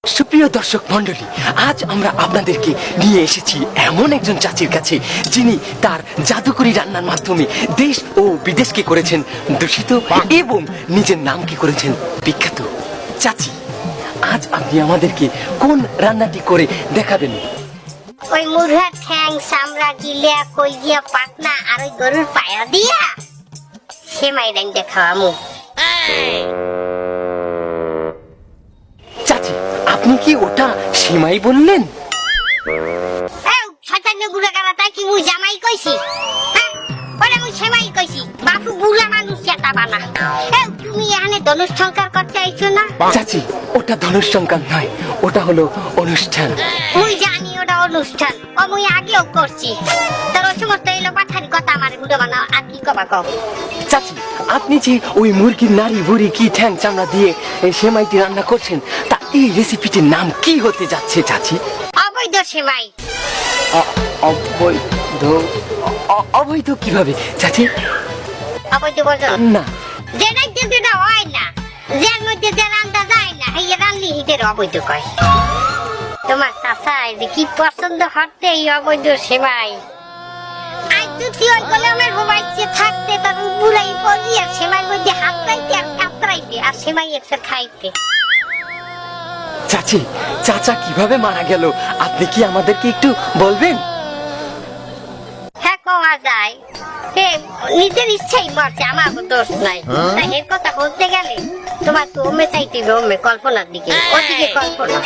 সুপ্রিয় দর্শক মণ্ডলী, আজ আমরা আপনাদেরকে নিয়ে এসেছি এমন একজন চাচির কাছে যিনি তার জাদুকরি রান্নার মাধ্যমে দেশ ও বিদেশকে করেছেন দূষিত এবং নিজের নামকে করেছেন বিখ্যাত। চাচি, আজ আপনি আমাদেরকে কোন রান্নাটি করে দেখাবেন? ওই মুরগা ঠ্যাং চামড়া গিলিয়া কইজিয়া পাটনা আর ওই গরুর পায়া দিয়া সেমাই রাইন্দা খাওয়ামু। চাচি, আপনি কি ওটা সেমাই বললেন? শয়তান বুড়া গালা, তাই কি মুই জামাই কইছি? ওরে মুই সেমাই কইছি। বাপু বুড়া মানুষ চেতা বানা। তুমি এখানে ধনুষ সংকার করতে আইছো না? চাচি, ওটা ধনুষ সংকার নয়, ওটা হলো অনুষ্ঠান। মুই জানি ওটা অনুষ্ঠান, ও মুই আগেও করছি। তোর ওই সমস্ত এলো পাঠারি কথা আমার বুড়ো বানাও, আর কি কবা কও? চাচি, আপনি যে ওই মুরগির নাড়ি বুড়ি কি ঠ্যাং চামড়া দিয়ে এই সেমাইটি রান্না করছেন, তা এই রেসিপিটির নাম কি হতে যাচ্ছে চাচি? অবৈধ সেমাই। অবৈধ? অবৈধ কিভাবে চাচি? অবৈধ বলছো না, যেটা হয় না, যার মধ্যে যে রান্না যায় না, এই রান্নি হিটের অবৈধ কয়। তোমার চাচা যে কি পছন্দ হতে এই অবৈধ সেমাই। আজ যদি ওই কলমের মোবাইলে থাকতে তার বুড়াই পড়ি আর সেমাইয়ের মধ্যে হাত রাইতে আর কাতরাইতে আর সেমাই এসে খাইতে। চাচি, চাচা কিভাবে মারা গেল আপনি কি আমাদেরকে একটু বলবেন? হ্যাঁ, কওয়া যায়। নিজের ইচ্ছাই মরছে, আমার দোষ নাই। তাই এর কথা বলতে গেলে তোমার তো ওমে চাইতে হবে, ওমে কল্পনার দিকে, ওদিকে কল্পনা।